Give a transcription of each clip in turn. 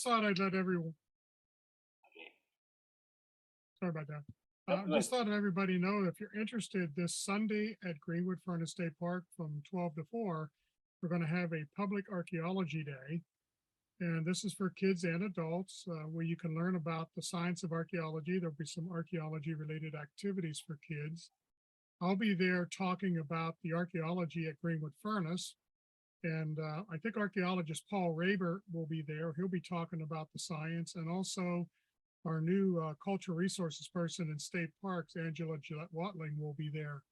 thought I'd let everyone, Okay. sorry about that. Nope, Just good. thought everybody know if you're interested this Sunday at Greenwood Furnace State Park from 12 to 4, we're going to have a public archaeology day. And this is for kids and adults where you can learn about the science of archaeology. There'll be some archaeology related activities for kids. I'll be there talking about the archaeology at Greenwood Furnace. And I think archaeologist Paul Rabert will be there. He'll be talking about the science, and also our new cultural resources person in state parks, Angela Gillette-Watling, will be there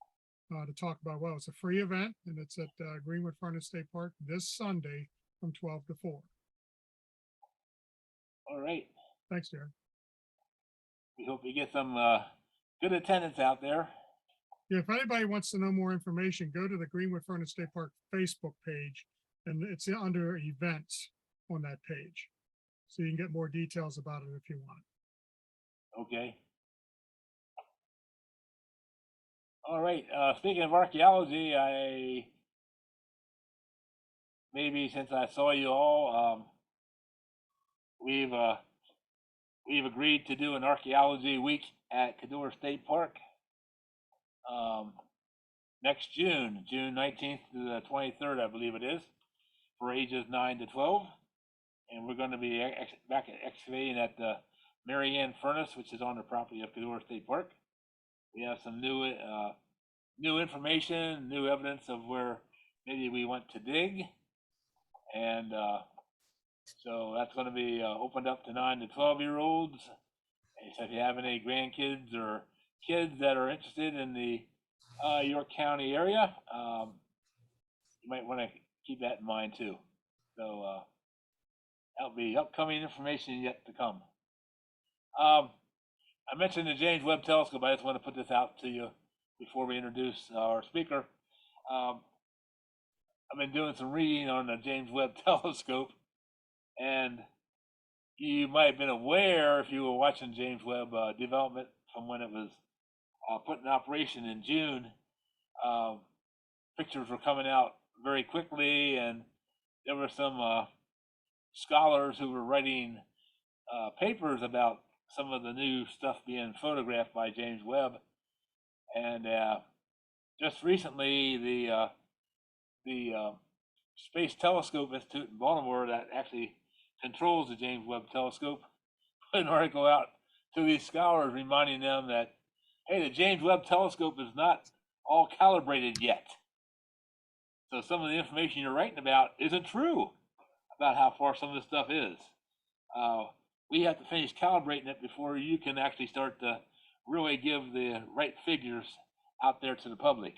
to talk about, well, it's a free event and it's at Greenwood Furnace State Park this Sunday from 12 to 4. All right. Thanks, Darren. We hope you get some good attendance out there. Yeah, if anybody wants to know more information, go to the Greenwood Furnace State Park Facebook page, and it's under events on that page. So you can get more details about it if you want. Okay. All right. Speaking of archaeology, maybe since I saw you all, we've agreed to do an archaeology week at Cador State Park next June 19th to the 23rd, I believe it is, for ages 9 to 12. And we're going to be back excavating at the Marianne Furnace, which is on the property of Cador State Park. We have some new information, new evidence of where maybe we went to dig. And so that's going to be opened up to 9 to 12-year-olds. And so if you have any grandkids or kids that are interested in the York County area, you might want to keep that in mind too. So that'll be upcoming information yet to come. I mentioned the James Webb Telescope. I just want to put this out to you before we introduce our speaker. I've been doing some reading on the James Webb Telescope, and you might have been aware if you were watching James Webb development from when it was put in operation in June. Pictures were coming out very quickly, and there were some scholars who were writing papers about some of the new stuff being photographed by James Webb. And just recently, the Space Telescope Institute in Baltimore, that actually controls the James Webb Telescope, put an article out to these scholars reminding them that, hey, the James Webb Telescope is not all calibrated yet. So some of the information you're writing about isn't true about how far some of this stuff is. We have to finish calibrating it before you can actually start to really give the right figures out there to the public.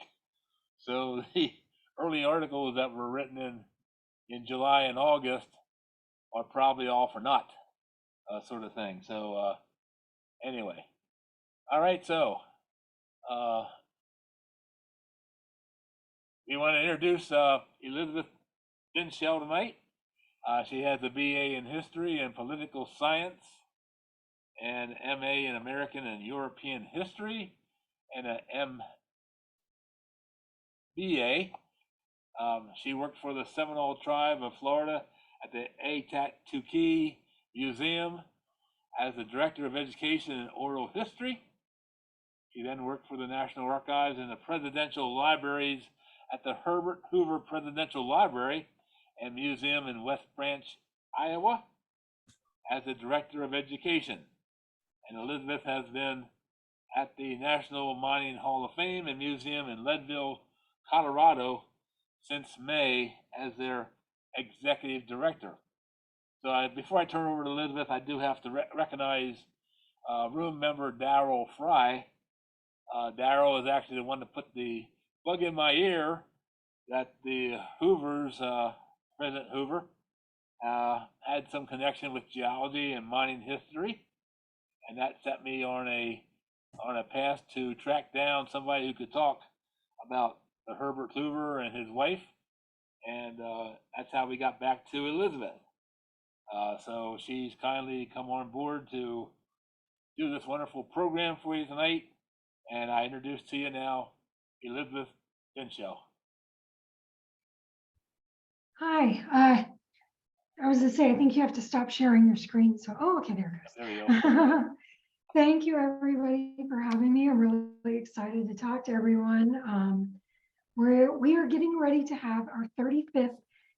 So the early articles that were written in July and August are probably all for naught, sort of thing. So anyway, all right. So we want to introduce Elizabeth Dinschel tonight. She has a BA in History and Political Science, and MA in American and European History, and a MBA. She worked for the Seminole Tribe of Florida at the Atatuki Museum as the Director of Education and Oral History. She then worked for the National Archives and the Presidential Libraries at the Herbert Hoover Presidential Library and Museum in West Branch, Iowa, as the Director of Education. And Elizabeth has been at the National Mining Hall of Fame and Museum in Leadville, Colorado, since May as their Executive Director. So before I turn over to Elizabeth, I do have to recognize room member Darrell Fry. Darrell is actually the one that put the bug in my ear that the Hoovers, President Hoover, had some connection with geology and mining history, and that set me on a path to track down somebody who could talk about the Herbert Hoover and his wife, and that's how we got back to Elizabeth. So she's kindly come on board to do this wonderful program for you tonight, and I introduce to you now Elizabeth Dinschel. Hi, I was gonna say, I think you have to stop sharing your screen. So, oh, okay, there it There we go. goes. Thank you, everybody, for having me. I'm really excited to talk to everyone. We are getting ready to have our 35th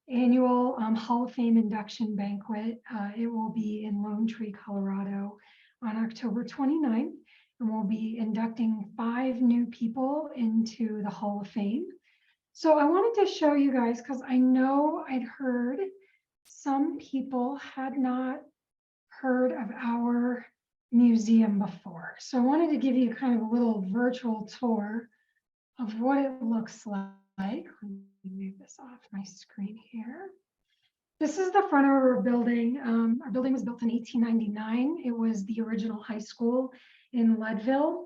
annual Hall of Fame induction banquet. It will be in Lone Tree, Colorado on October 29th, and we'll be inducting 5 new people into the Hall of Fame. So I wanted to show you guys, because I know I'd heard some people had not heard of our museum before. So I wanted to give you kind of a little virtual tour of what it looks like. Let me move this off my screen here. This is the front of our building. Our building was built in 1899. It was the original high school in Leadville.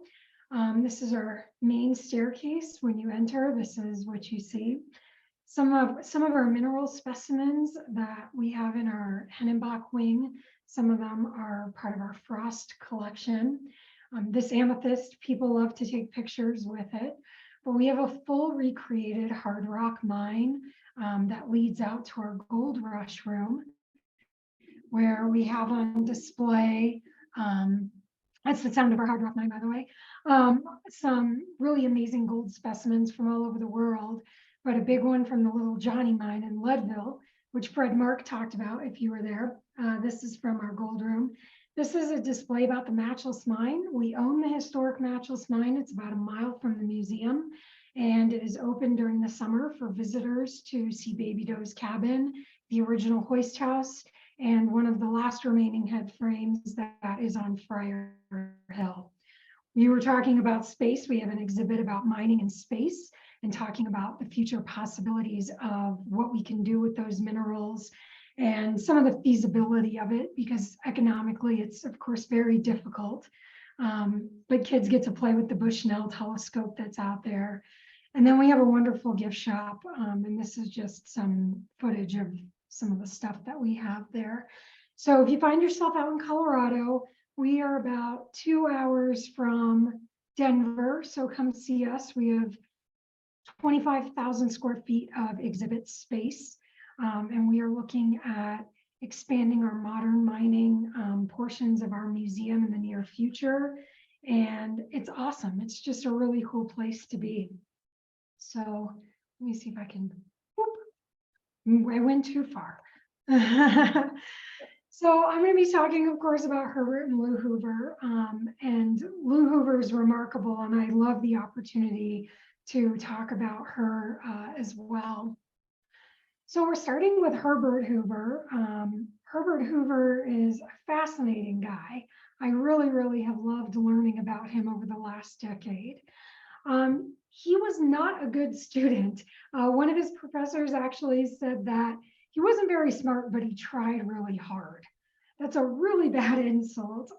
This is our main staircase. When you enter, this is what you see. Some of our mineral specimens that we have in our Hennenbach wing, some of them are part of our Frost collection. This amethyst, people love to take pictures with it, but we have a full recreated hard rock mine that leads out to our gold rush room, where we have on display, that's the sound of our hard rock mine, by the way, some really amazing gold specimens from all over the world, but a big one from the Little Johnny mine in Leadville, which Fred Mark talked about if you were there. This is from our gold room. This is a display about the Matchless Mine. We own the historic Matchless Mine. It's about a mile from the museum, and it is open during the summer for visitors to see Baby Doe's cabin, the original hoist house, and one of the last remaining head frames that is on Friar Hill. We were talking about space. We have an exhibit about mining in space and talking about the future possibilities of what we can do with those minerals and some of the feasibility of it, because economically it's of course very difficult. But kids get to play with the Bushnell telescope that's out there. And then we have a wonderful gift shop. And this is just some footage of some of the stuff that we have there. So if you find yourself out in Colorado, we are about 2 hours from Denver. So come see us. We have 25,000 square feet of exhibit space. And we are looking at expanding our modern mining portions of our museum in the near future. And it's awesome. It's just a really cool place to be. So let me see if I can, whoop, I went too far. So I'm going to be talking, of course, about Herbert and Lou Hoover. And Lou Hoover is remarkable, and I love the opportunity to talk about her as well. So we're starting with Herbert Hoover. Herbert Hoover is a fascinating guy. I really have loved learning about him over the last decade. He was not a good student. One of his professors actually said that he wasn't very smart, but he tried really hard. That's a really bad insult.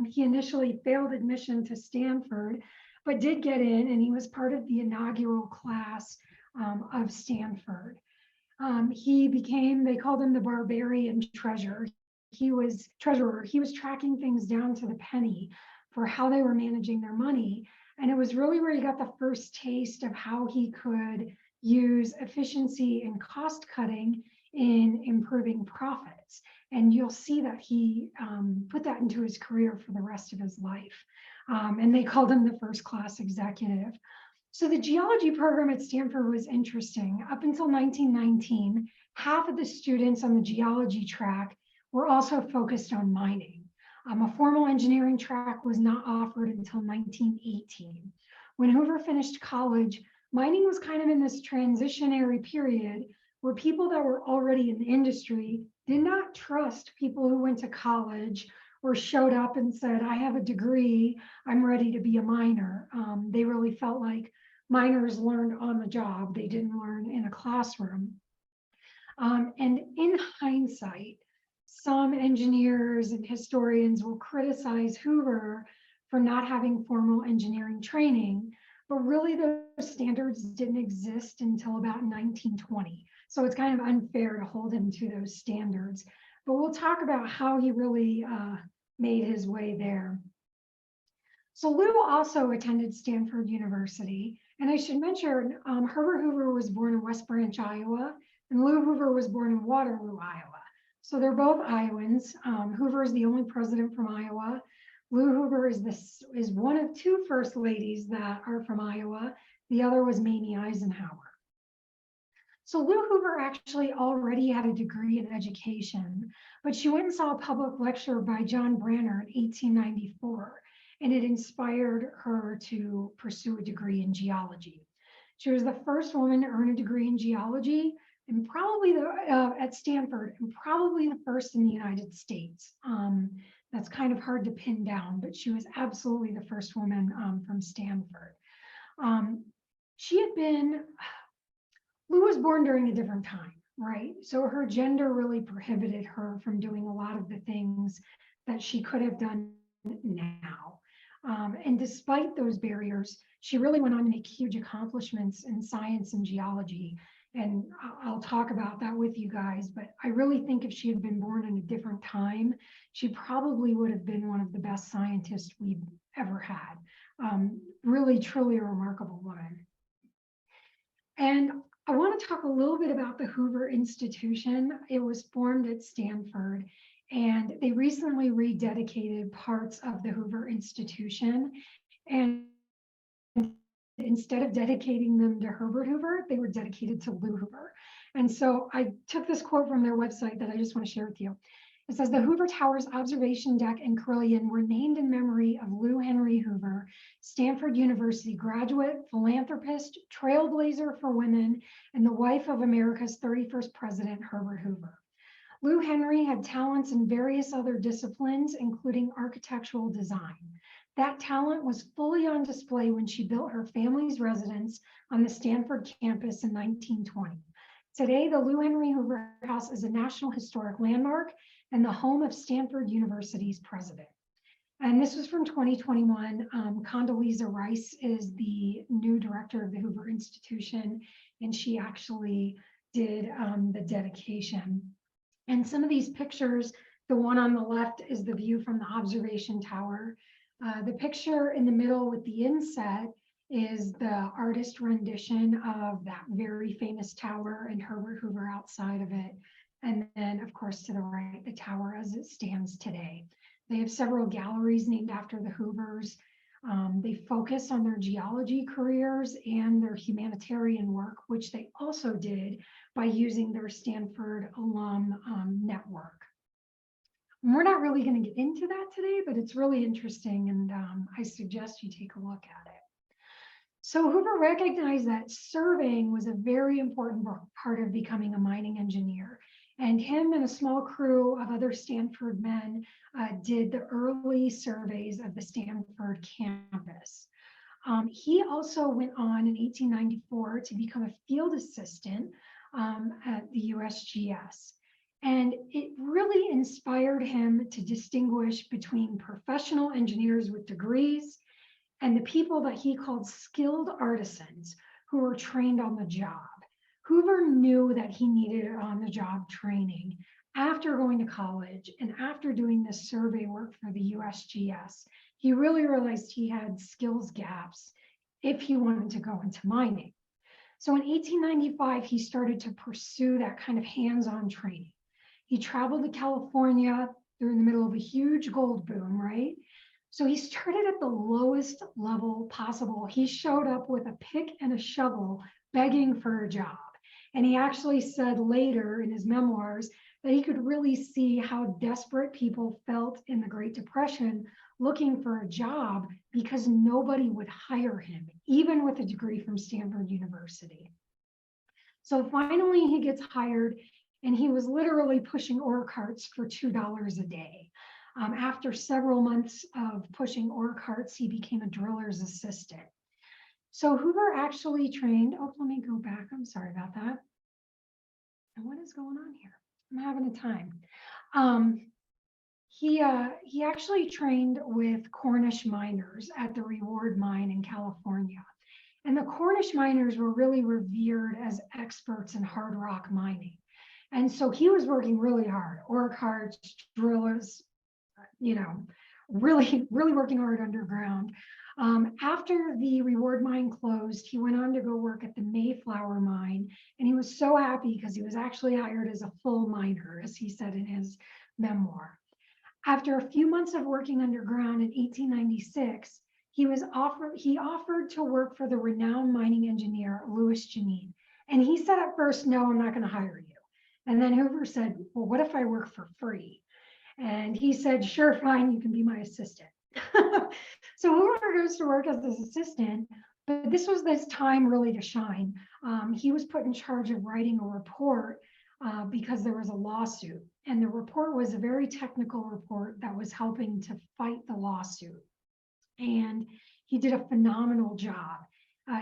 He initially failed admission to Stanford, but did get in, and he was part of the inaugural class of Stanford. He became, they called him the barbarian treasurer. He was tracking things down to the penny for how they were managing their money. And it was really where he got the first taste of how he could use efficiency and cost cutting in improving profits. And you'll see that he put that into his career for the rest of his life. And they called him the first class executive. So the geology program at Stanford was interesting. Up until 1919, half of the students on the geology track were also focused on mining. A formal engineering track was not offered until 1918. When Hoover finished college, mining was kind of in this transitionary period where people that were already in the industry did not trust people who went to college or showed up and said, I have a degree, I'm ready to be a miner. They really felt like miners learned on the job. They didn't learn in a classroom. And in hindsight, some engineers and historians will criticize Hoover for not having formal engineering training, but really those standards didn't exist until about 1920. So it's kind of unfair to hold him to those standards. But we'll talk about how he really made his way there. So Lou also attended Stanford University. And I should mention, Herbert Hoover was born in West Branch, Iowa, and Lou Hoover was born in Waterloo, Iowa. So they're both Iowans. Hoover is the only president from Iowa. Lou Hoover is one of two first ladies that are from Iowa. The other was Mamie Eisenhower. So Lou Hoover actually already had a degree in education, but she went and saw a public lecture by John Branner in 1894, and it inspired her to pursue a degree in geology. She was the first woman to earn a degree in geology, and probably at Stanford, and probably the first in the United States. That's kind of hard to pin down, but she was absolutely the first woman from Stanford. Lou was born during a different time, right? So her gender really prohibited her from doing a lot of the things that she could have done now. And despite those barriers, she really went on to make huge accomplishments in science and geology. And I'll talk about that with you guys, but I really think if she had been born in a different time, she probably would have been one of the best scientists we've ever had. Really, truly a remarkable woman. And I want to talk a little bit about the Hoover Institution. It was formed at Stanford, and they recently rededicated parts of the Hoover Institution. And instead of dedicating them to Herbert Hoover, they were dedicated to Lou Hoover. And so I took this quote from their website that I just want to share with you. It says, the Hoover Towers observation deck and carillon were named in memory of Lou Henry Hoover, Stanford University graduate, philanthropist, trailblazer for women, and the wife of America's 31st president, Herbert Hoover. Lou Henry had talents in various other disciplines, including architectural design. That talent was fully on display when she built her family's residence on the Stanford campus in 1920. Today, the Lou Henry Hoover House is a National Historic Landmark and the home of Stanford University's president. And this was from 2021. Condoleezza Rice is the new director of the Hoover Institution, and she actually did the dedication. And some of these pictures, the one on the left is the view from the observation tower. The picture in the middle with the inset is the artist rendition of that very famous tower and Herbert Hoover outside of it. And then, of course, to the right, the tower as it stands today. They have several galleries named after the Hoovers. They focus on their geology careers and their humanitarian work, which they also did by using their Stanford alum network. And we're not really going to get into that today, but it's really interesting, and I suggest you take a look at it. So Hoover recognized that surveying was a very important part of becoming a mining engineer. And him and a small crew of other Stanford men did the early surveys of the Stanford campus. He also went on in 1894 to become a field assistant at the USGS. And it really inspired him to distinguish between professional engineers with degrees and the people that he called skilled artisans who were trained on the job. Hoover knew that he needed on-the-job training after going to college and after doing this survey work for the USGS. He really realized he had skills gaps if he wanted to go into mining. So in 1895, he started to pursue that kind of hands-on training. He traveled to California during the middle of a huge gold boom, right? So he started at the lowest level possible. He showed up with a pick and a shovel begging for a job. And he actually said later in his memoirs that he could really see how desperate people felt in the Great Depression looking for a job because nobody would hire him, even with a degree from Stanford University. So finally he gets hired, and he was literally pushing ore carts for $2 a day. After several months of pushing ore carts, he became a driller's assistant. So Hoover actually trained, oh, let me go back. I'm sorry about that. And what is going on here? I'm having a time. He actually trained with Cornish miners at the Reward Mine in California. And the Cornish miners were really revered as experts in hard rock mining. And so he was working really hard, ore carts, drillers, really, really working hard underground. After the reward mine closed, he went on to go work at the Mayflower mine, and he was so happy because he was actually hired as a full miner, as he said in his memoir. After a few months of working underground in 1896, he offered to work for the renowned mining engineer Louis Janine. And he said at first, no, I'm not going to hire you. And then Hoover said, well, what if I work for free? And he said, sure, fine, you can be my assistant. So Hoover goes to work as his assistant, but this was this time really to shine. He was put in charge of writing a report because there was a lawsuit. And the report was a very technical report that was helping to fight the lawsuit. And he did a phenomenal job.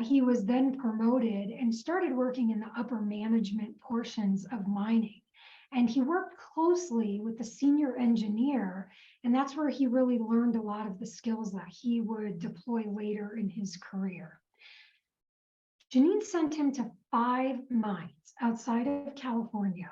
He was then promoted and started working in the upper management portions of mining. And he worked closely with the senior engineer, and that's where he really learned a lot of the skills that he would deploy later in his career. Janine sent him to 5 mines outside of California,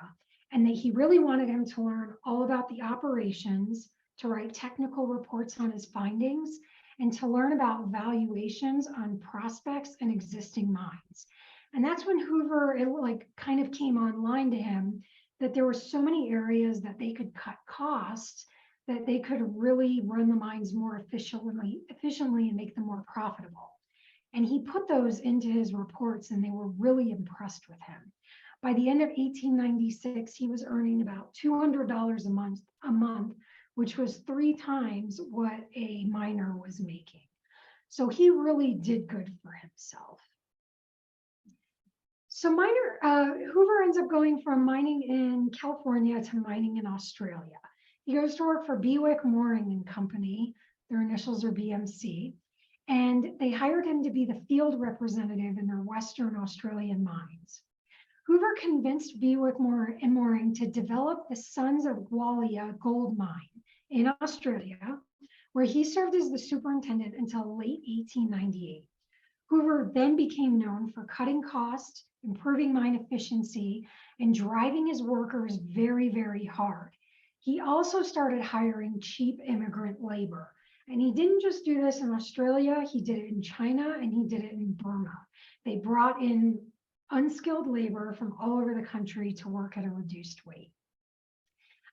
and that he really wanted him to learn all about the operations, to write technical reports on his findings, and to learn about valuations on prospects and existing mines. And that's when Hoover, kind of came online to him that there were so many areas that they could cut costs, that they could really run the mines more efficiently and make them more profitable. And he put those into his reports, and they were really impressed with him. By the end of 1896, he was earning about $200 a month, which was 3 times what a miner was making. So he really did good for himself. So Hoover ends up going from mining in California to mining in Australia. He goes to work for Bewick Mooring and Company. Their initials are BMC. And they hired him to be the field representative in their Western Australian mines. Hoover convinced Bewick Mooring to develop the Sons of Gwalia gold mine in Australia, where he served as the superintendent until late 1898. Hoover then became known for cutting costs, improving mine efficiency, and driving his workers very, very hard. He also started hiring cheap immigrant labor. And he didn't just do this in Australia, he did it in China, and he did it in Burma. They brought in unskilled labor from all over the country to work at a reduced wage.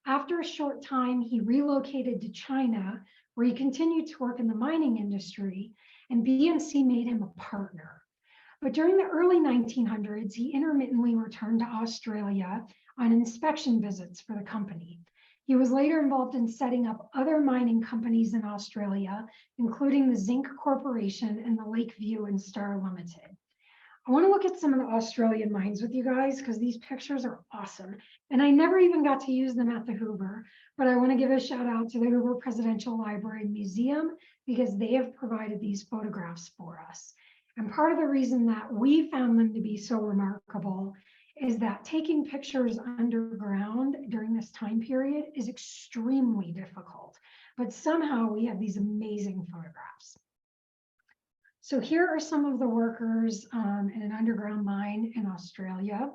After a short time, he relocated to China, where he continued to work in the mining industry, and BMC made him a partner. But during the early 1900s, he intermittently returned to Australia on inspection visits for the company. He was later involved in setting up other mining companies in Australia, including the Zinc Corporation and the Lakeview and Star Limited. I want to look at some of the Australian mines with you guys because these pictures are awesome. And I never even got to use them at the Hoover, but I want to give a shout out to the Hoover Presidential Library and Museum because they have provided these photographs for us. And part of the reason that we found them to be so remarkable is that taking pictures underground during this time period is extremely difficult, but somehow we have these amazing photographs. So here are some of the workers in an underground mine in Australia.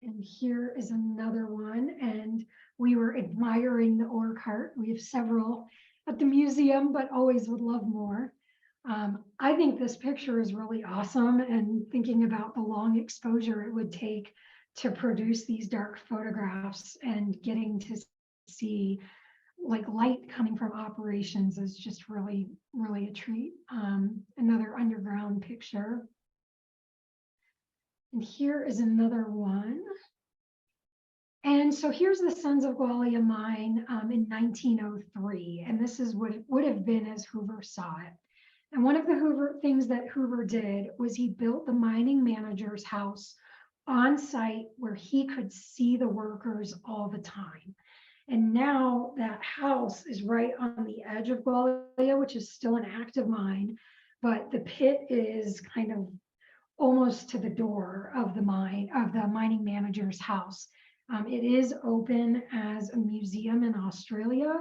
And here is another one, and we were admiring the ore cart. We have several at the museum, but always would love more. I think this picture is really awesome, and thinking about the long exposure it would take to produce these dark photographs and getting to see like light coming from operations is just really, really a treat. Another underground picture. And here is another one. And so here's the Sons of Gwalia mine in 1903. And this is what it would have been as Hoover saw it. And one of the things that Hoover did was he built the mining manager's house on site where he could see the workers all the time. And now that house is right on the edge of Gwalia, which is still an active mine, but the pit is kind of almost to the door of the mining manager's house. It is open as a museum in Australia.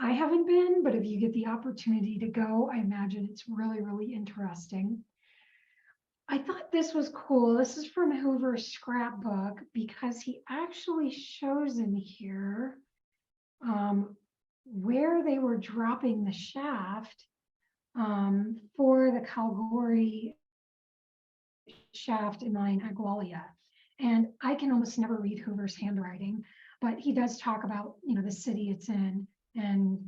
I haven't been, but if you get the opportunity to go, I imagine it's really, really interesting. I thought this was cool. This is from Hoover's scrapbook because he actually shows in here where they were dropping the shaft for the Kalgoorlie shaft in mine at Gwalia. And I can almost never read Hoover's handwriting, but he does talk about, the city it's in, and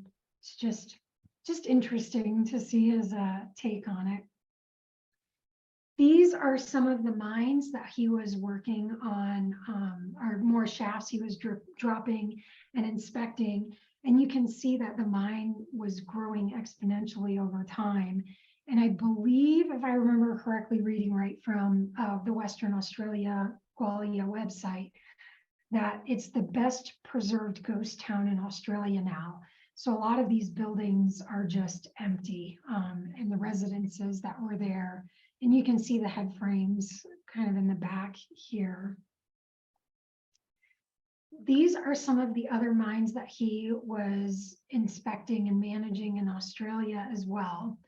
it's just interesting to see his take on it. These are some of the mines that he was working on, or more shafts he was dropping and inspecting. And you can see that the mine was growing exponentially over time. And I believe, if I remember correctly, reading right from the Western Australia Gwalia website, that it's the best preserved ghost town in Australia now. So a lot of these buildings are just empty, and the residences that were there. And you can see the head frames kind of in the back here. These are some of the other mines that he was inspecting and managing in Australia as well.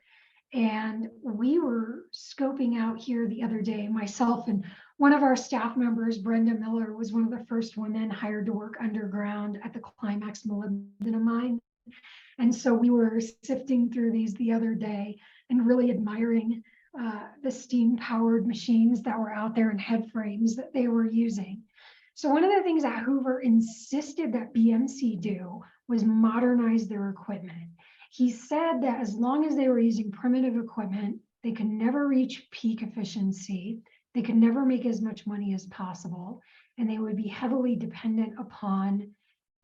And we were scoping out here the other day, myself and one of our staff members, Brenda Miller, was one of the first women hired to work underground at the Climax molybdenum mine. And so we were sifting through these the other day and really admiring the steam powered machines that were out there and head frames that they were using. So one of the things that Hoover insisted that BMC do was modernize their equipment. He said that as long as they were using primitive equipment, they could never reach peak efficiency. They could never make as much money as possible, and they would be heavily dependent upon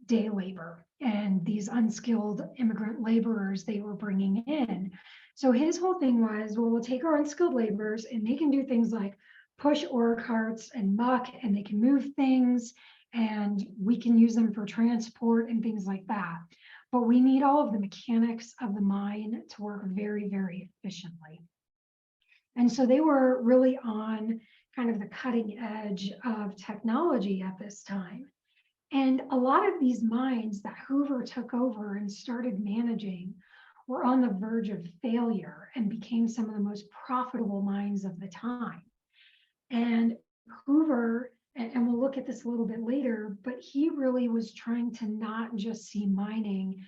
day labor and these unskilled immigrant laborers they were bringing in. So his whole thing was, well, we'll take our unskilled laborers and they can do things like push ore carts and muck, and they can move things, and we can use them for transport and things like that. But we need all of the mechanics of the mine to work very, very efficiently. And so they were really on kind of the cutting edge of technology at this time. And a lot of these mines that Hoover took over and started managing were on the verge of failure and became some of the most profitable mines of the time. And Hoover, and we'll look at this a little bit later, but he really was trying to not just see mining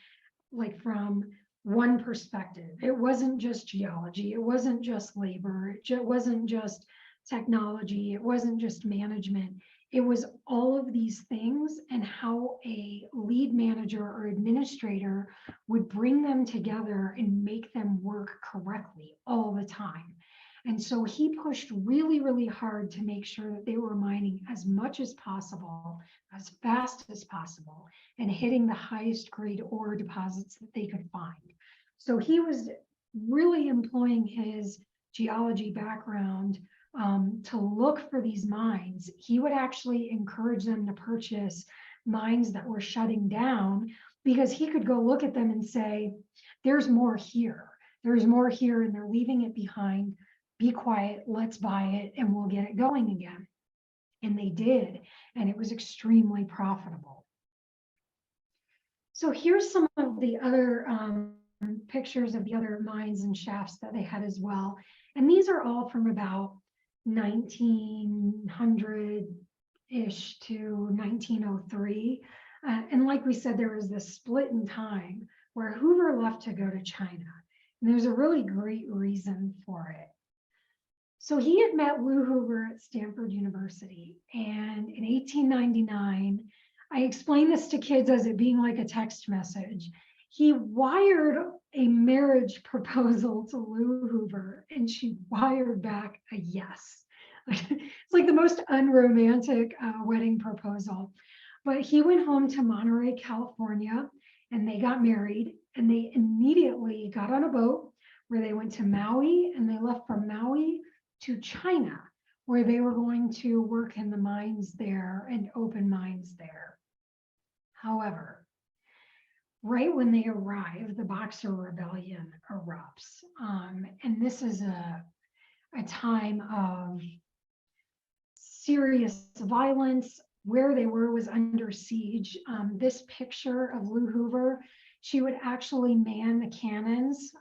like from one perspective. It wasn't just geology, it wasn't just labor, it wasn't just technology, it wasn't just management. It was all of these things and how a lead manager or administrator would bring them together and make them work correctly all the time. And so he pushed really, really hard to make sure that they were mining as much as possible, as fast as possible, and hitting the highest grade ore deposits that they could find. So he was really employing his geology background to look for these mines. He would actually encourage them to purchase mines that were shutting down because he could go look at them and say, there's more here. There's more here, and they're leaving it behind. Be quiet, let's buy it, and we'll get it going again. And they did, and it was extremely profitable. So here's some of the other pictures of the other mines and shafts that they had as well. And these are all from about 1900-ish to 1903. And like we said, there was this split in time where Hoover left to go to China. And there's a really great reason for it. So he had met Lou Hoover at Stanford University. And in 1899, I explain this to kids as it being like a text message. He wired a marriage proposal to Lou Hoover, and she wired back a yes. It's like the most unromantic wedding proposal. But he went home to Monterey, California, and they got married, and they immediately got on a boat where they went to Maui, and they left from Maui to China, where they were going to work in the mines there and open mines there. However, right when they arrive, the Boxer Rebellion erupts. And this is a time of serious violence. Where they were was under siege. This picture of Lou Hoover, she would actually man the cannons.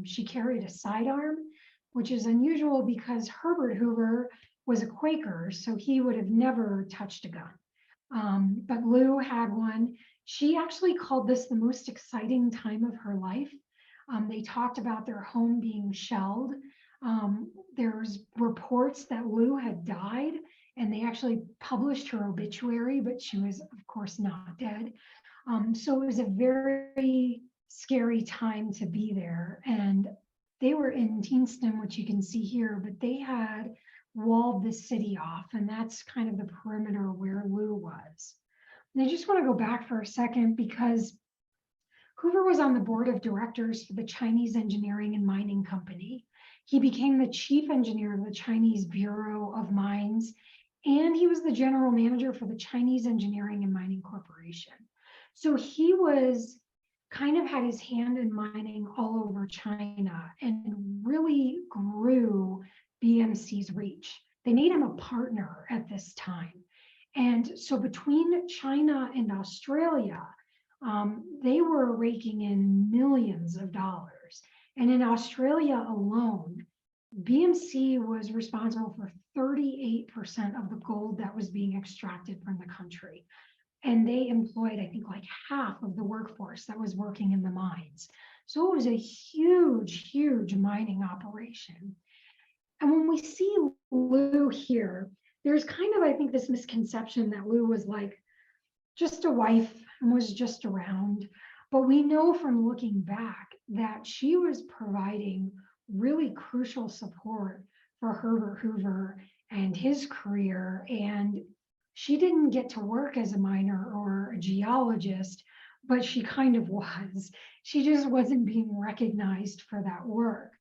She carried a sidearm, which is unusual because Herbert Hoover was a Quaker, so he would have never touched a gun. But Lou had one. She actually called this the most exciting time of her life. They talked about their home being shelled. There's reports that Lou had died, and they actually published her obituary, but she was, of course, not dead. So it was a very scary time to be there. And they were in Teenston, which you can see here, but they had walled the city off, and that's kind of the perimeter where Lou was. And I just want to go back for a second because Hoover was on the board of directors for the Chinese Engineering and Mining Company. He became the chief engineer of the Chinese Bureau of Mines, and he was the general manager for the Chinese Engineering and Mining Corporation. So he was kind of had his hand in mining all over China and really grew BMC's reach. They made him a partner at this time. And so between China and Australia, they were raking in millions of dollars. And in Australia alone, BMC was responsible for 38% of the gold that was being extracted from the country. And they employed, I think, like half of the workforce that was working in the mines. So it was a huge, huge mining operation. And when we see Lou here, there's kind of, I think, this misconception that Lou was like just a wife and was just around. But we know from looking back that she was providing really crucial support for Herbert Hoover and his career. And she didn't get to work as a miner or a geologist, but she kind of was. She just wasn't being recognized for that work.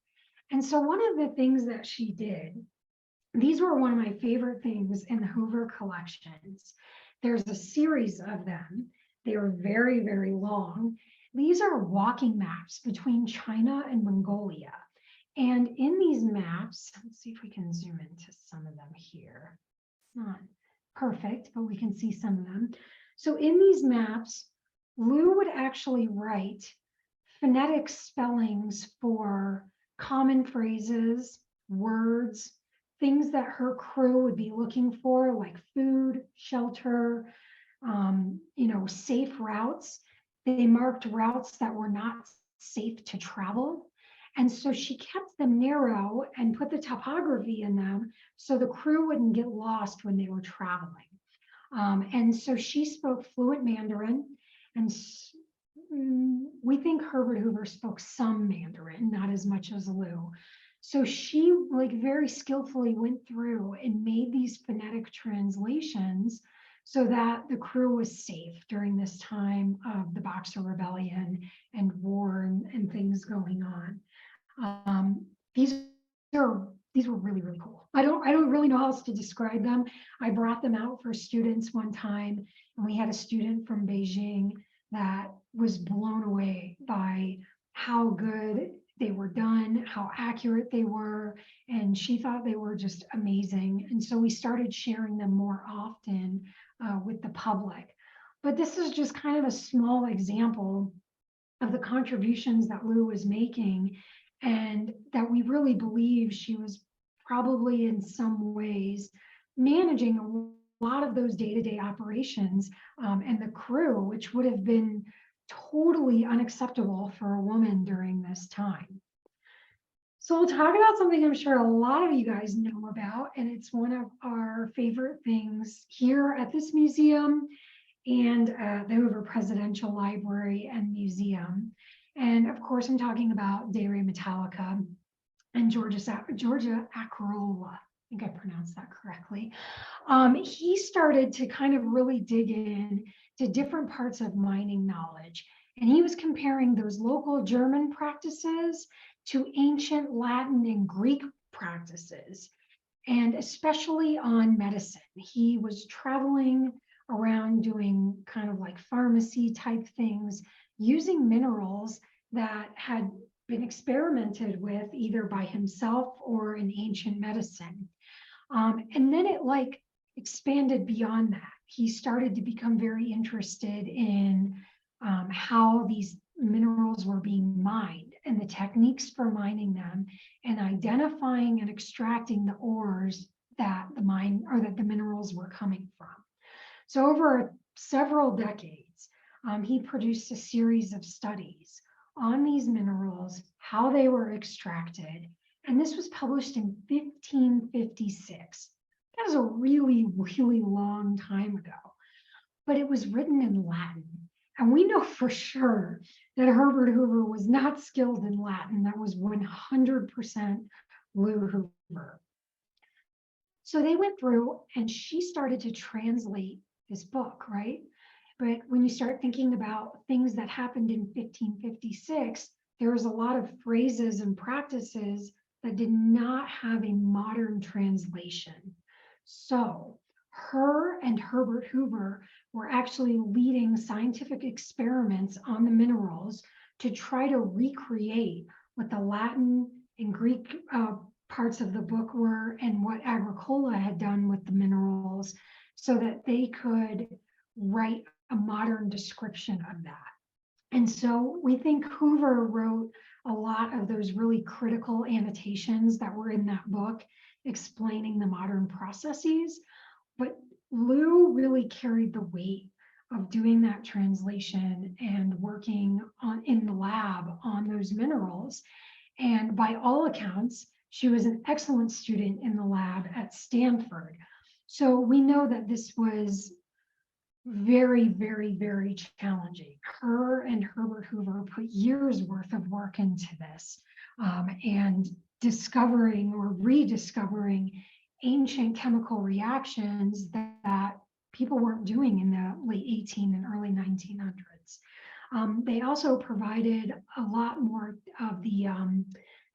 And so one of the things that she did, these were one of my favorite things in the Hoover collections. There's a series of them. They are very, very long. These are walking maps between China and Mongolia. And in these maps, let's see if we can zoom into some of them here. It's not perfect, but we can see some of them. So in these maps, Lou would actually write phonetic spellings for common phrases, words, things that her crew would be looking for, like food, shelter, safe routes. They marked routes that were not safe to travel. And so she kept them narrow and put the topography in them so the crew wouldn't get lost when they were traveling. And so she spoke fluent Mandarin, and we think Herbert Hoover spoke some Mandarin, not as much as Lou. So she very skillfully went through and made these phonetic translations so that the crew was safe during this time of the Boxer Rebellion and war and things going on. These were really, really cool. I don't really know how else to describe them. I brought them out for students one time, and we had a student from Beijing that was blown away by how good they were done, how accurate they were, and she thought they were just amazing. And so we started sharing them more often with the public. But this is just kind of a small example of the contributions that Lou was making, and that we really believe she was probably in some ways managing a lot of those day-to-day operations and the crew, which would have been totally unacceptable for a woman during this time. So we'll talk about something I'm sure a lot of you guys know about, and it's one of our favorite things here at this museum and the Hoover Presidential Library and Museum. And of course, I'm talking about De Re Metallica and Georgia Acrola. I think I pronounced that correctly. He started to kind of really dig in to different parts of mining knowledge. And he was comparing those local German practices to ancient Latin and Greek practices, and especially on medicine. He was traveling around doing kind of like pharmacy type things, using minerals that had been experimented with either by himself or in ancient medicine. And then it expanded beyond that. He started to become very interested in how these minerals were being mined and the techniques for mining them, and identifying and extracting the ores that the minerals were coming from. So over several decades, he produced a series of studies on these minerals, how they were extracted, and this was published in 1556. That was a really, really long time ago, but it was written in Latin. And we know for sure that Herbert Hoover was not skilled in Latin. That was 100% Lou Hoover. So they went through and she started to translate this book, right? But when you start thinking about things that happened in 1556, there was a lot of phrases and practices that did not have a modern translation. So her and Herbert Hoover were actually leading scientific experiments on the minerals to try to recreate what the Latin and Greek parts of the book were and what Agricola had done with the minerals so that they could write a modern description of that. And so we think Hoover wrote a lot of those really critical annotations that were in that book explaining the modern processes, but Lou really carried the weight of doing that translation and working on in the lab on those minerals. And by all accounts, she was an excellent student in the lab at Stanford. So we know that this was very, very, very challenging. Her and Herbert Hoover put years worth of work into this and discovering or rediscovering ancient chemical reactions that people weren't doing in the late 18 and early 1900s. They also provided a lot more of the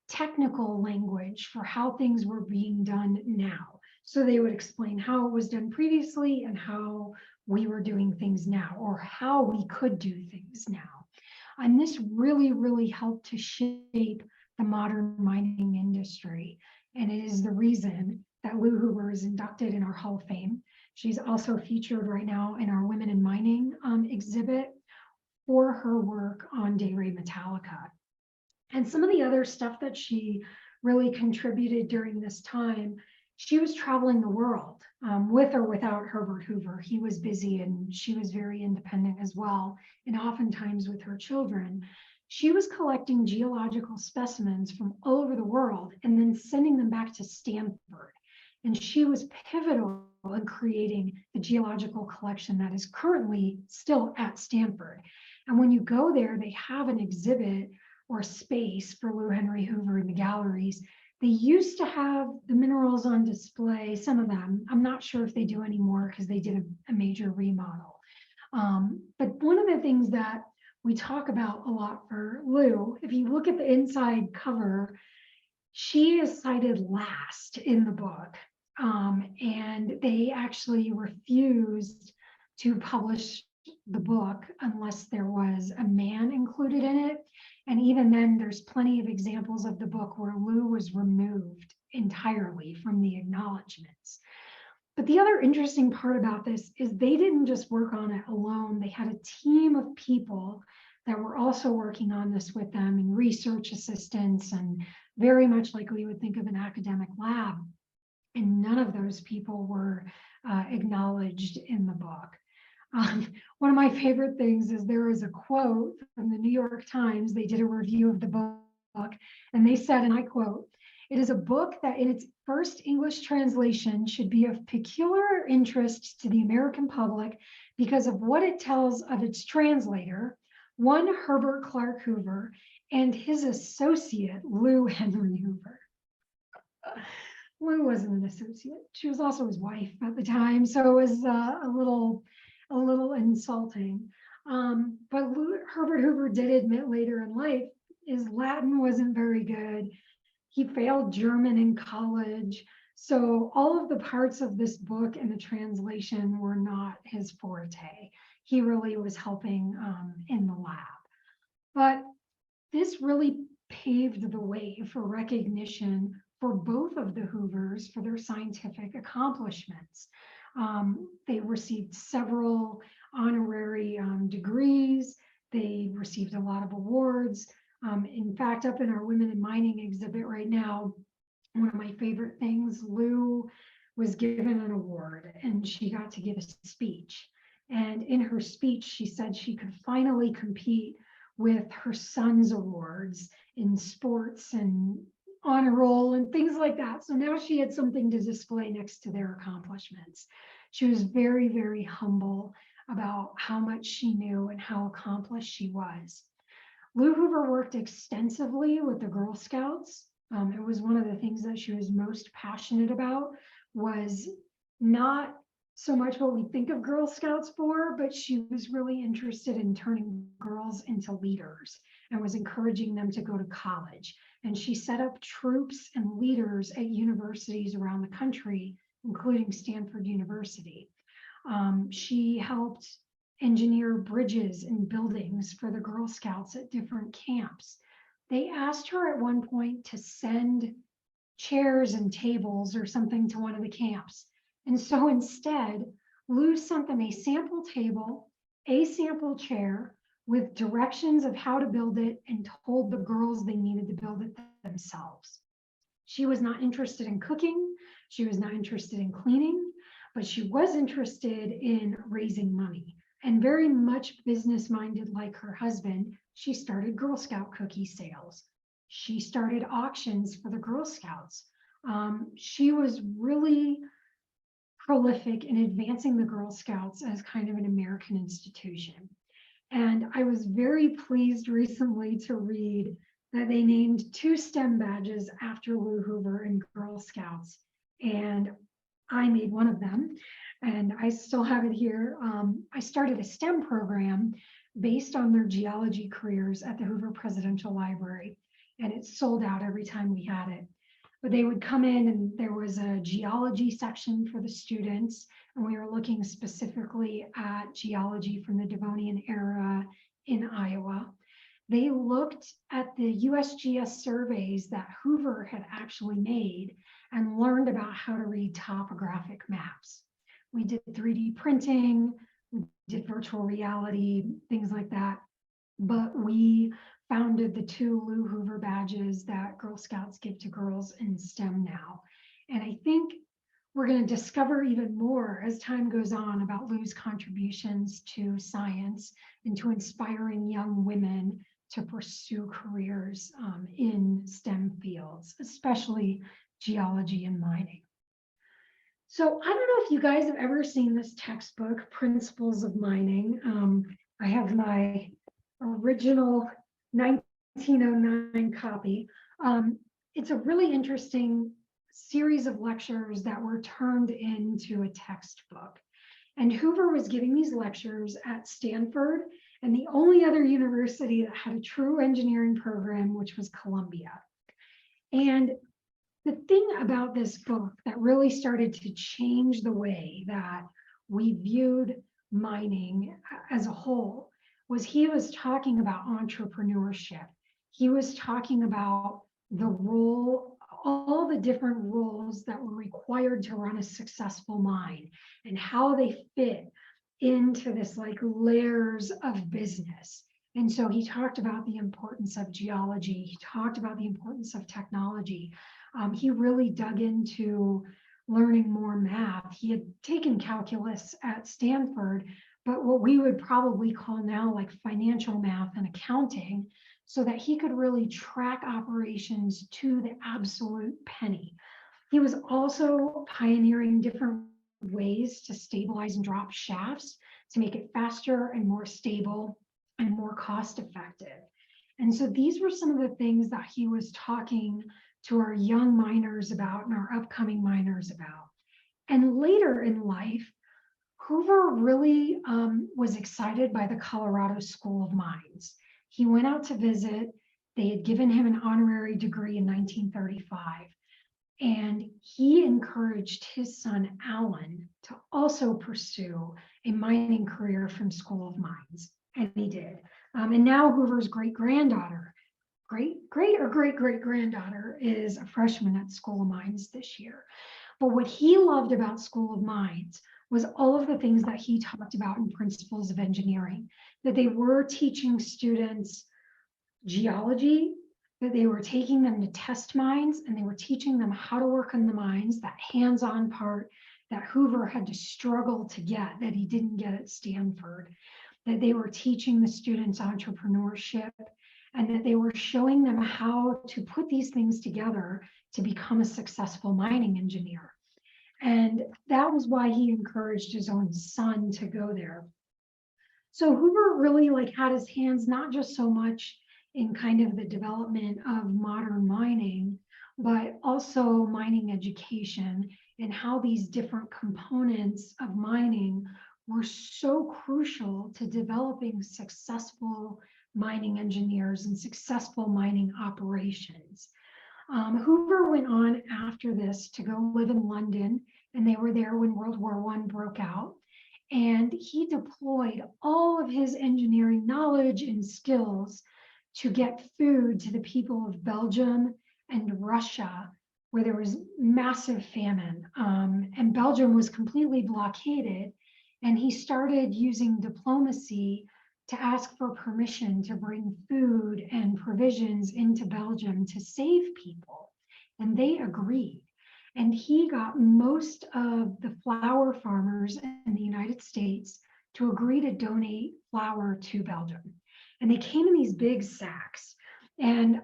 technical language for how things were being done now. So they would explain how it was done previously and how we were doing things now, or how we could do things now. And this really, really helped to shape the modern mining industry. And it is the reason that Lou Hoover is inducted in our Hall of Fame. She's also featured right now in our Women in Mining exhibit for her work on Day Ray Metallica. And some of the other stuff that she really contributed during this time, she was traveling the world with or without Herbert Hoover. He was busy and she was very independent as well, and oftentimes with her children. She was collecting geological specimens from all over the world and then sending them back to Stanford. And she was pivotal in creating the geological collection that is currently still at Stanford. And when you go there, they have an exhibit or space for Lou Henry Hoover in the galleries. They used to have the minerals on display, some of them. I'm not sure if they do anymore because they did a major remodel. But one of the things that we talk about a lot for Lou, if you look at the inside cover, she is cited last in the book. And they actually refused to publish the book unless there was a man included in it. And even then, there's plenty of examples of the book where Lou was removed entirely from the acknowledgments. But the other interesting part about this is they didn't just work on it alone. They had a team of people that were also working on this with them, and research assistants, and very much like we would think of an academic lab. And none of those people were acknowledged in the book. One of my favorite things is there is a quote from the New York Times. They did a review of the book, and they said, and I quote, "It is a book that in its first English translation should be of peculiar interest to the American public because of what it tells of its translator, one Herbert Clark Hoover, and his associate, Lou Henry Hoover." Lou wasn't an associate. She was also his wife at the time, so it was a little insulting. But Herbert Hoover did admit later in life his Latin wasn't very good. He failed German in college. So all of the parts of this book and the translation were not his forte. He really was helping in the lab. But this really paved the way for recognition for both of the Hoovers for their scientific accomplishments. They received several honorary degrees. They received a lot of awards. In fact, up in our Women in Mining exhibit right now, one of my favorite things, Lou was given an award and she got to give a speech. And in her speech, she said she could finally compete with her son's awards in sports and honor roll and things like that. So now she had something to display next to their accomplishments. She was very, very humble about how much she knew and how accomplished she was. Lou Hoover worked extensively with the Girl Scouts. It was one of the things that she was most passionate about, was not so much what we think of Girl Scouts for, but she was really interested in turning girls into leaders and was encouraging them to go to college. And she set up troops and leaders at universities around the country, including Stanford University. She helped engineer bridges and buildings for the Girl Scouts at different camps. They asked her at one point to send chairs and tables or something to one of the camps. And so instead, Lou sent them a sample table, a sample chair with directions of how to build it, and told the girls they needed to build it themselves. She was not interested in cooking. She was not interested in cleaning, but she was interested in raising money. And very much business-minded like her husband, she started Girl Scout cookie sales. She started auctions for the Girl Scouts. She was really prolific in advancing the Girl Scouts as kind of an American institution. And I was very pleased recently to read that they named 2 STEM badges after Lou Hoover in Girl Scouts. And I made one of them, and I still have it here. I started a STEM program based on their geology careers at the Hoover Presidential Library, and it sold out every time we had it. But they would come in, and there was a geology section for the students, and we were looking specifically at geology from the Devonian era in Iowa. They looked at the USGS surveys that Hoover had actually made and learned about how to read topographic maps. We did 3D printing, we did virtual reality, things like that. But we founded the 2 Lou Hoover badges that Girl Scouts give to girls in STEM now. And I think we're going to discover even more as time goes on about Lou's contributions to science and to inspiring young women to pursue careers in STEM fields, especially geology and mining. So I don't know if you guys have ever seen this textbook, Principles of Mining. I have my original 1909 copy. It's a really interesting series of lectures that were turned into a textbook. And Hoover was giving these lectures at Stanford and the only other university that had a true engineering program, which was Columbia. And the thing about this book that really started to change the way that we viewed mining as a whole was he was talking about entrepreneurship. He was talking about the role, all the different roles that were required to run a successful mine and how they fit into this like layers of business. And so he talked about the importance of geology. He talked about the importance of technology. He really dug into learning more math. He had taken calculus at Stanford, but what we would probably call now like financial math and accounting, so that he could really track operations to the absolute penny. He was also pioneering different ways to stabilize and drop shafts to make it faster and more stable and more cost effective. And so these were some of the things that he was talking to our young miners about and our upcoming miners about. And later in life, Hoover really was excited by the Colorado School of Mines. He went out to visit. They had given him an honorary degree in 1935. And he encouraged his son, Alan, to also pursue a mining career from School of Mines. And he did. And now Hoover's great-granddaughter, great-great-granddaughter is a freshman at School of Mines this year. But what he loved about School of Mines was all of the things that he talked about in Principles of Engineering, that they were teaching students geology, that they were taking them to test mines, and they were teaching them how to work in the mines, that hands-on part, that Hoover had to struggle to get, that he didn't get at Stanford, that they were teaching the students entrepreneurship, and that they were showing them how to put these things together to become a successful mining engineer. And that was why he encouraged his own son to go there. So Hoover really like had his hands not just so much in kind of the development of modern mining, but also mining education and how these different components of mining were so crucial to developing successful mining engineers and successful mining operations. Hoover went on after this to go live in London, and they were there when World War I broke out. And he deployed all of his engineering knowledge and skills to get food to the people of Belgium and Russia, where there was massive famine. And Belgium was completely blockaded. And he started using diplomacy to ask for permission to bring food and provisions into Belgium to save people. And they agreed. And he got most of the flour farmers in the United States to agree to donate flour to Belgium. And they came in these big sacks. And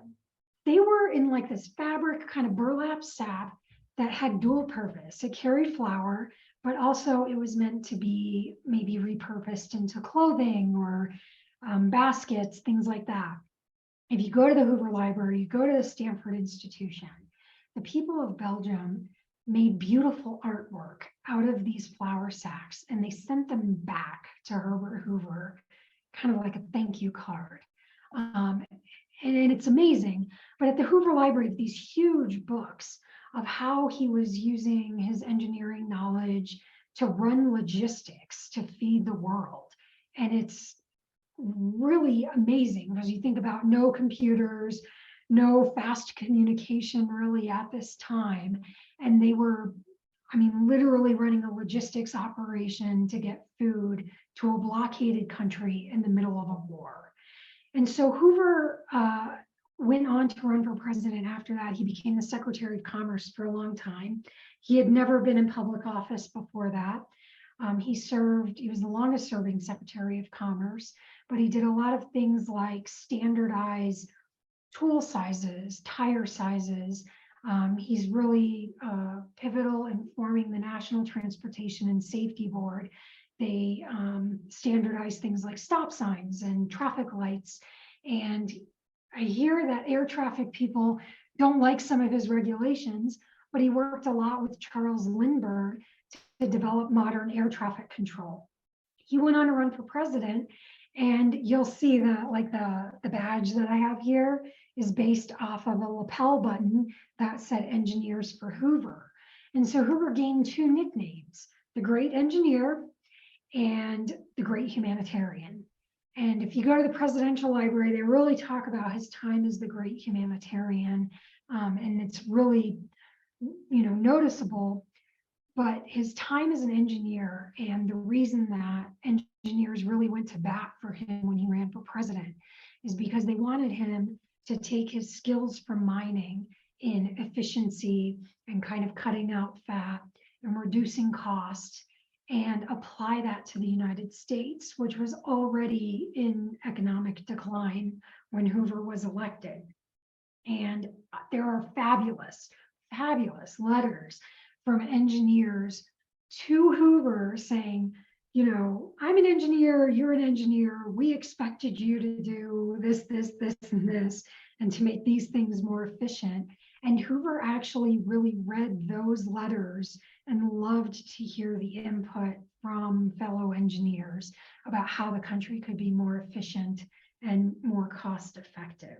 they were in like this fabric kind of burlap sack that had dual purpose. It carried flour, but also it was meant to be maybe repurposed into clothing or baskets, things like that. If you go to the Hoover Library, you go to the Stanford Institution, the people of Belgium made beautiful artwork out of these flour sacks, and they sent them back to Herbert Hoover, kind of like a thank you card. And it's amazing. But at the Hoover Library, these huge books of how he was using his engineering knowledge to run logistics to feed the world. And it's really amazing because you think about no computers, no fast communication really at this time. And they were, I mean, literally running a logistics operation to get food to a blockaded country in the middle of a war. And so Hoover went on to run for president after that. He became the Secretary of Commerce for a long time. He had never been in public office before that. He was the longest serving Secretary of Commerce, but he did a lot of things like standardize tool sizes, tire sizes. He's really pivotal in forming the National Transportation and Safety Board. They standardize things like stop signs and traffic lights. And I hear that air traffic people don't like some of his regulations, but he worked a lot with Charles Lindbergh to develop modern air traffic control. He went on to run for president, and you'll see the badge that I have here is based off of a lapel button that said Engineers for Hoover. And so Hoover gained two nicknames, the Great Engineer and the Great Humanitarian. And if you go to the Presidential Library, they really talk about his time as the Great Humanitarian. And it's really, noticeable. But his time as an engineer, and the reason that engineers really went to bat for him when he ran for president, is because they wanted him to take his skills from mining in efficiency and kind of cutting out fat and reducing cost and apply that to the United States, which was already in economic decline when Hoover was elected. And there are fabulous, fabulous letters from engineers to Hoover saying, I'm an engineer, you're an engineer, we expected you to do this, this, this, and this, and to make these things more efficient. And Hoover actually really read those letters and loved to hear the input from fellow engineers about how the country could be more efficient and more cost effective.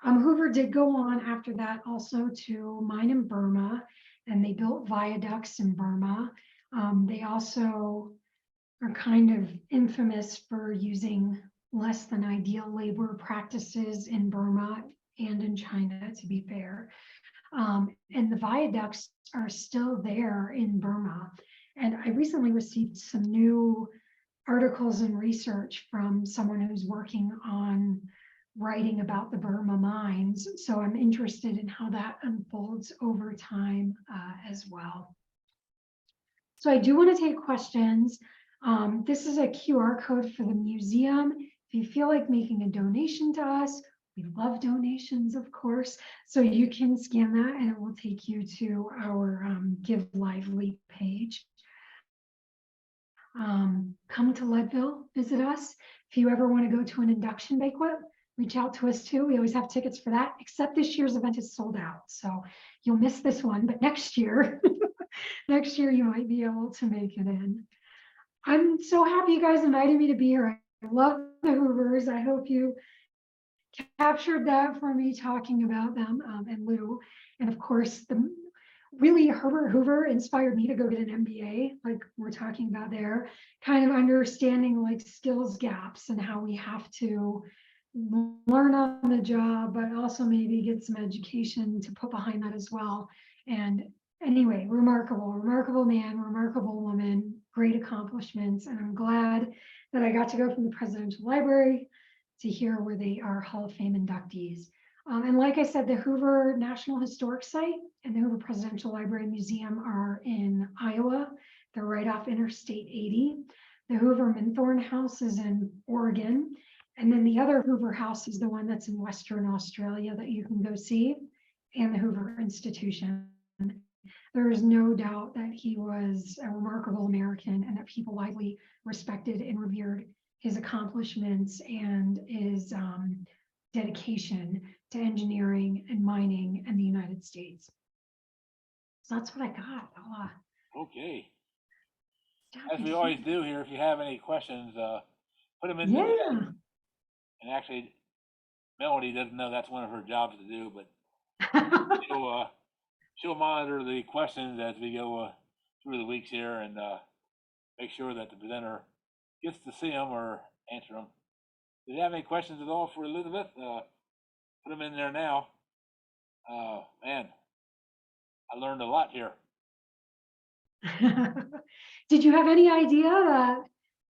Hoover did go on after that also to mine in Burma, and they built viaducts in Burma. They also are kind of infamous for using less than ideal labor practices in Burma and in China, to be fair. And the viaducts are still there in Burma. And I recently received some new articles and research from someone who's working on writing about the Burma mines. So I'm interested in how that unfolds over time as well. So I do want to take questions. This is a QR code for the museum. If you feel like making a donation to us, we love donations, of course. So you can scan that and it will take you to our Give Lively page. Come to Leadville, visit us. If you ever want to go to an induction banquet, reach out to us too. We always have tickets for that, except this year's event is sold out. So you'll miss this one, but next year, next year you might be able to make it in. I'm so happy you guys invited me to be here. I love the Hoovers. I hope you captured that for me talking about them and Lou. And of course, really Herbert Hoover inspired me to go get an MBA, like we're talking about there, kind of understanding like skills gaps and how we have to learn on the job, but also maybe get some education to put behind that as well. And anyway, remarkable man, remarkable woman, great accomplishments. And I'm glad that I got to go from the Presidential Library to here where they are Hall of Fame inductees. And like I said, the Hoover National Historic Site and the Hoover Presidential Library and Museum are in Iowa. They're right off Interstate 80. The Hoover Minthorn House is in Oregon. And then the other Hoover House is the one that's in Western Australia that you can go see, and the Hoover Institution. There is no doubt that he was a remarkable American and that people widely respected and revered his accomplishments and his dedication to engineering and mining in the United States. So that's what I got. Okay. As we always do here, if you have any questions, put them in the Yeah. chat. And actually, Melody doesn't know that's one of her jobs to do, but she'll monitor the questions as we go through the weeks here and make sure that the presenter gets to see them or answer them. Do you have any questions at all for Elizabeth? Put them in there now. Man, I learned a lot here. Did you have any idea that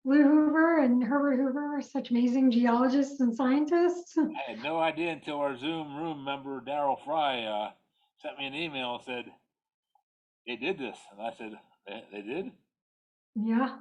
Lou Hoover and Herbert Hoover are such amazing geologists and scientists? I had no idea until our Zoom room member, Daryl Fry, sent me an email and said, they did this. And I said, they did? Yeah.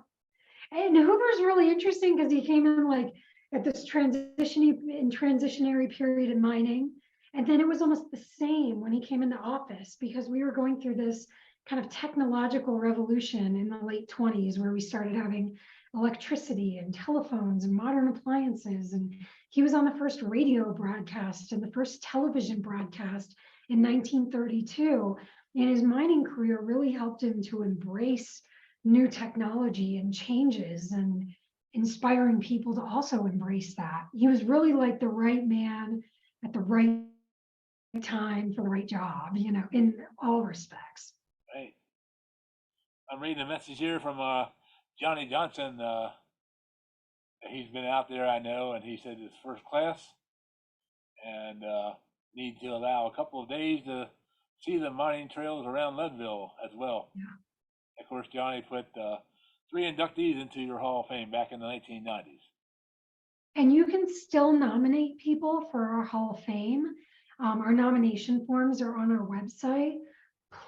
And Hoover's really interesting because he came in like at this transitionary period in mining. And then it was almost the same when he came into office because we were going through this kind of technological revolution in the late 20s where we started having electricity and telephones and modern appliances. And he was on the first radio broadcast and the first television broadcast in 1932. And his mining career really helped him to embrace new technology and changes and inspiring people to also embrace that. He was really like the right man at the right time for the right job, you know, in all respects. Right. I'm reading a message here from Johnny Johnson. He's been out there, I know, and he said it's first class and need to allow a couple of days to see the mining trails around Leadville as well. Yeah. Of course, Johnny put 3 inductees into your Hall of Fame back in the 1990s. And you can still nominate people for our Hall of Fame. Our nomination forms are on our website.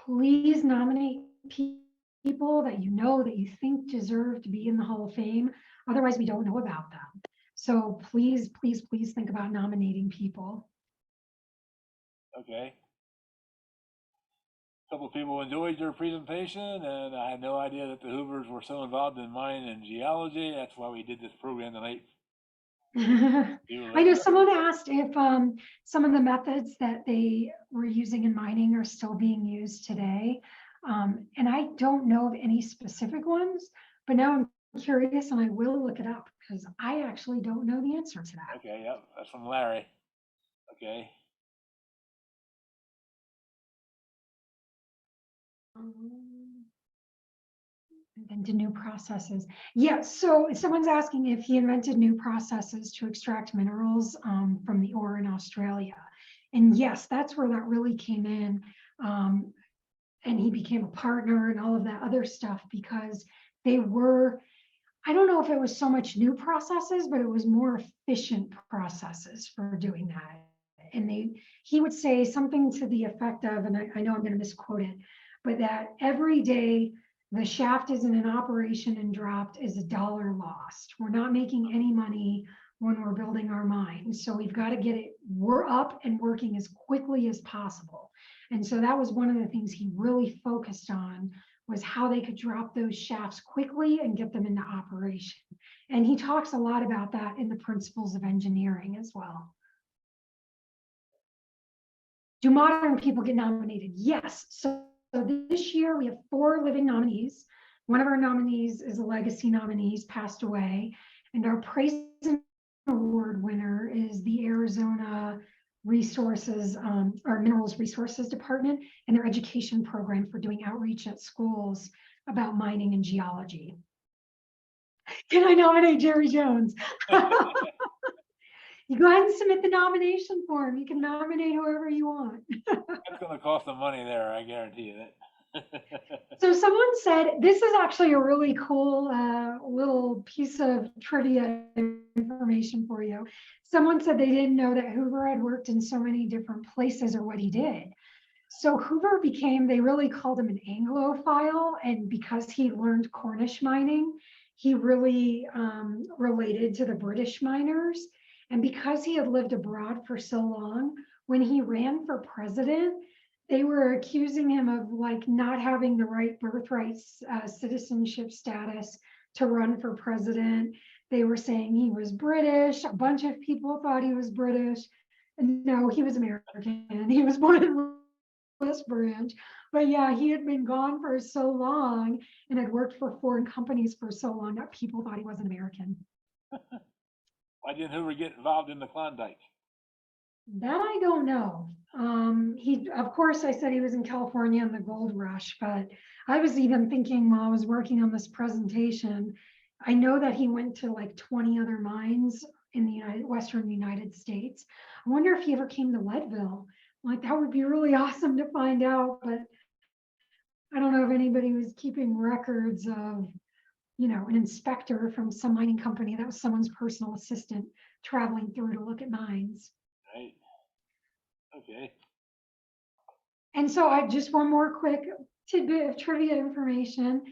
Please nominate people that you think deserve to be in the Hall of Fame. Otherwise, we don't know about them. So please, please, please think about nominating people. Okay. A couple of people enjoyed your presentation, and I had no idea that the Hoovers were so involved in mining and geology. That's why we did this program tonight. I know someone asked if some of the methods that they were using in mining are still being used today. And I don't know of any specific ones, but now I'm curious and I will look it up because I actually don't know the answer to that. Okay, yep, that's from Larry. Okay. Invented new processes. Yeah, so someone's asking if he invented new processes to extract minerals from the ore in Australia. And yes, that's where that really came in. And he became a partner and all of that other stuff because they were, I don't know if it was so much new processes, but it was more efficient processes for doing that. And he would say something to the effect of, and I know I'm going to misquote it, but that every day the shaft isn't in operation and dropped is $1 lost. We're not making any money when we're building our mine. So we've got to get it, we're up and working as quickly as possible. And so that was one of the things he really focused on, was how they could drop those shafts quickly and get them into operation. And he talks a lot about that in the Principles of Engineering as well. Do modern people get nominated? Yes. So this year we have 4 living nominees. One of our nominees is a legacy nominee, he's passed away. And our Praise and Award winner is the Arizona Resources, or Minerals Resources Department, and their education program for doing outreach at schools about mining and geology. Can I nominate Jerry Jones? You go ahead and submit the nomination form. You can nominate whoever you want. That's gonna cost some money there, I guarantee you that. So someone said, this is actually a really cool little piece of trivia information for you. Someone said they didn't know that Hoover had worked in so many different places or what he did. So Hoover became, they really called him an Anglophile, and because he learned Cornish mining, he really related to the British miners. And because he had lived abroad for so long, when he ran for president, they were accusing him of like not having the right birthright citizenship status to run for president. They were saying he was British. A bunch of people thought he was British. And no, he was American. He was born in West Branch. But yeah, he had been gone for so long and had worked for foreign companies for so long that people thought he wasn't American. Why didn't Hoover get involved in the Klondike? That I don't know. He, of course, I said he was in California in the gold rush, but I was even thinking while I was working on this presentation, I know that he went to like 20 other mines in the Western United States. I wonder if he ever came to Leadville. Like, that would be really awesome to find out, but I don't know if anybody was keeping records of, you know, an inspector from some mining company that was someone's personal assistant traveling through to look at mines. Right. Okay. And so I just one more quick tidbit of trivia information.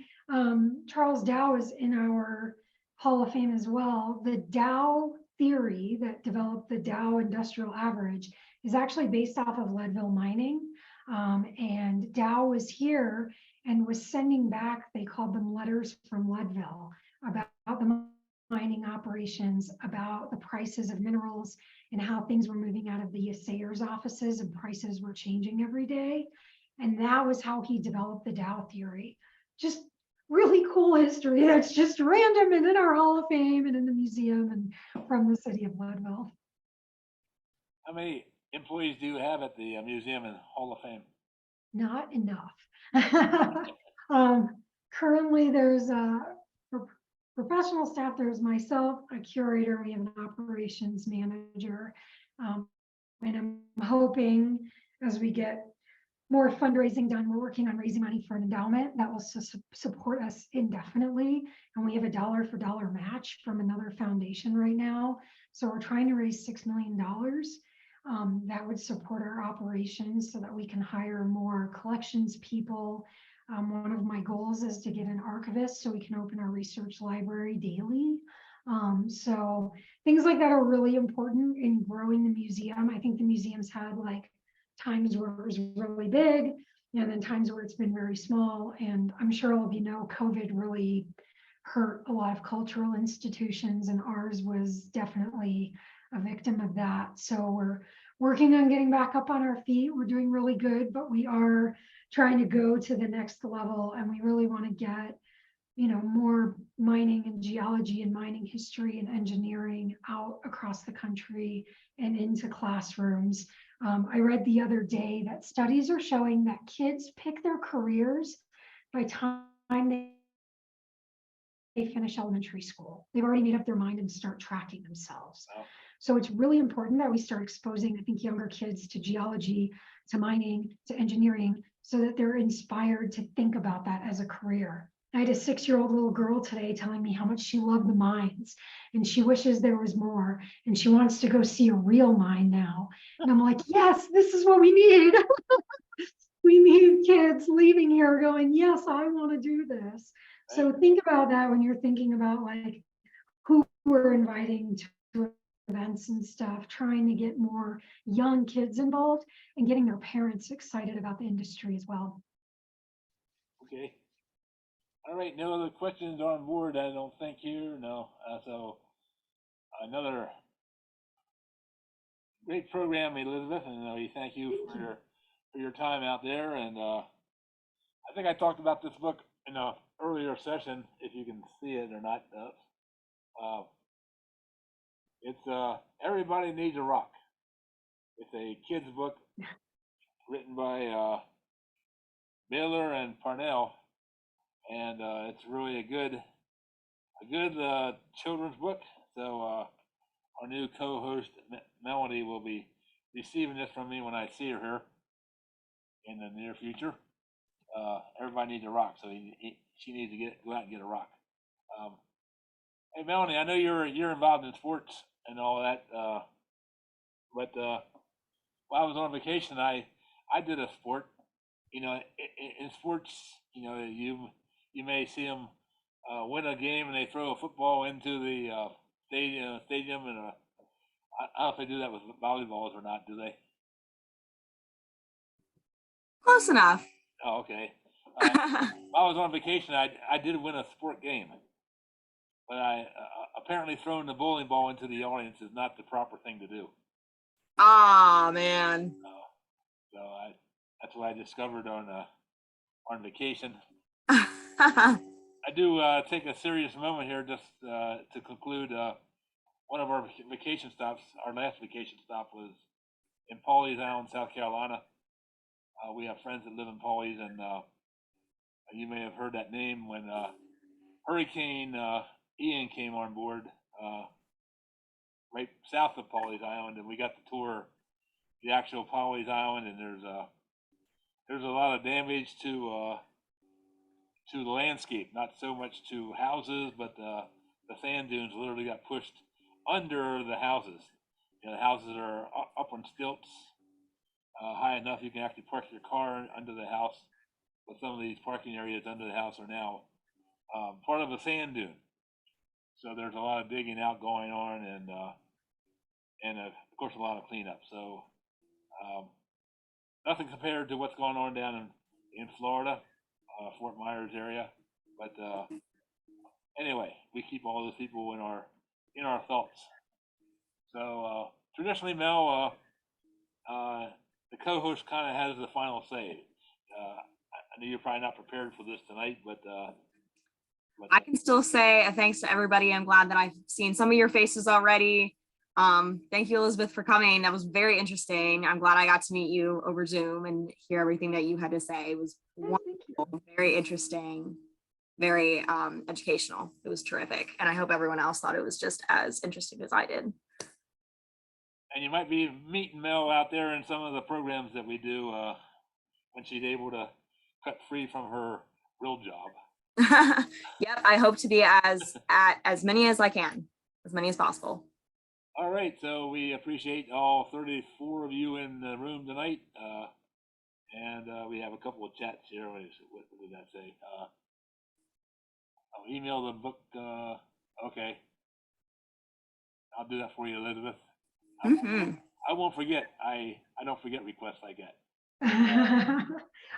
Charles Dow is in our Hall of Fame as well. The Dow theory that developed the Dow Industrial Average is actually based off of Leadville mining. And Dow was here and was sending back, they called them letters from Leadville, about the mining operations, about the prices of minerals, and how things were moving out of the assayers' offices and prices were changing every day. And that was how he developed the Dow theory. Just really cool history that's just random and in our Hall of Fame and in the museum and from the city of Leadville. How many employees do you have at the museum and Hall of Fame? Not enough. Currently, there's for professional staff, there's myself, a curator, we have an operations manager. And I'm hoping as we get more fundraising done, we're working on raising money for an endowment that will support us indefinitely. And we have a dollar for dollar match from another foundation right now. So we're trying to raise $6 million. That would support our operations so that we can hire more collections people. One of my goals is to get an archivist so we can open our research library daily. So things like that are really important in growing the museum. I think the museum's had like times where it was really big and then times where it's been very small. And I'm sure all of you know, COVID really hurt a lot of cultural institutions, and ours was definitely a victim of that. So we're working on getting back up on our feet. We're doing really good, but we are trying to go to the next level, and we really want to get, you know, more mining and geology and mining history and engineering out across the country and into classrooms. I read the other day that studies are showing that kids pick their careers by time they finish elementary school. They've already made up their mind and start tracking themselves. Wow. So it's really important that we start exposing, I think, younger kids to geology, to mining, to engineering, so that they're inspired to think about that as a career. I had a 6-year-old little girl today telling me how much she loved the mines and she wishes there was more and she wants to go see a real mine now. And I'm like, yes, this is what we need. we need kids leaving here going, yes, I want to do this. So think about that when you're thinking about like who we're inviting to events and stuff, trying to get more young kids involved and getting their parents excited about the industry as well. Okay. All right, no other questions on board, I don't think here, no. So another great program, Elizabeth, and we thank you for your time out there. And I think I talked about this book in a earlier session, if you can see it or not. It's Everybody Needs a Rock. It's a kid's book written by Baylor and Parnell, and it's really a good children's book. So our new co-host Melanie will be receiving this from me when I see her here in the near future. Everybody needs a rock, so she needs to go out and get a rock. Hey Melanie, I know you're involved in sports and all that, but while I was on vacation, I did a sport. You know, in sports, you know, you may see them win a game and they throw a football into the stadium, and I don't know if they do that with volleyballs or not. Do they? Close enough. Oh, okay. While I was on vacation, I did win a sport game, but apparently throwing the bowling ball into the audience is not the proper thing to do. Oh man. So that's what I discovered on vacation. Oh, I do take a serious moment here just to conclude. One of our vacation stops, our last vacation stop, was in Pawleys Island, South Carolina. We have friends that live in Pawleys, and you may have heard that name when Hurricane Ian came on board right south of Pawleys Island, and we got to tour the actual Pawleys Island, and there's a lot of damage to the landscape, not so much to houses, but the sand dunes literally got pushed under the houses. You know, the houses are up on stilts, high enough you can actually park your car under the house. But some of these parking areas under the house are now part of a sand dune. So there's a lot of digging out going on, and of course a lot of cleanup. So nothing compared to what's going on down in Florida, Fort Myers area. But anyway, we keep all those people in our thoughts. So traditionally, Mel, the co-host kind of has the final say. I know you're probably not prepared for this tonight, but I can still say thanks to everybody. I'm glad that I've seen some of your faces already. Thank you, Elizabeth, for coming. That was very interesting. I'm glad I got to meet you over Zoom and hear everything that you had to say. It was wonderful, very interesting, very educational. It was terrific. And I hope everyone else thought it was just as interesting as I did. And you might be meeting Mel out there in some of the programs that we do when she's able to cut free from her real job. Yep, I hope to be as many as I can, as many as possible. All right, so we appreciate all 34 of you in the room tonight, and we have a couple of chats here. What did that say? I'll email the book. Okay, I'll do that for you, Elizabeth. I won't forget. I don't forget requests I get.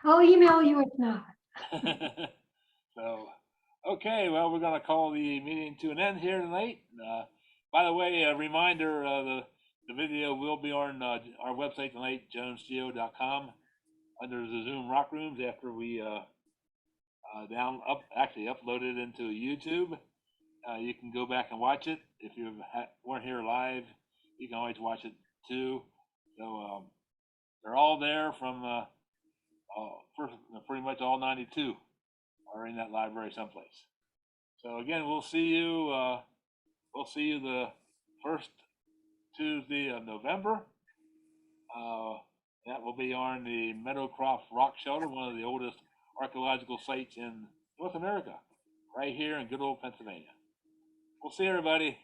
I'll email you if not. So, okay, well, we're going to call the meeting to an end here tonight. By the way, a reminder, the video will be on our website tonight, jonesgeo.com, under the Zoom Rock Rooms after we upload it into YouTube. You can go back and watch it. If you weren't here live, you can always watch it too. So they're all there from pretty much all 92 are in that library someplace. So again, we'll see you the first Tuesday of November. That will be on the Meadowcroft Rock Shelter, one of the oldest archaeological sites in North America, right here in good old Pennsylvania. We'll see everybody.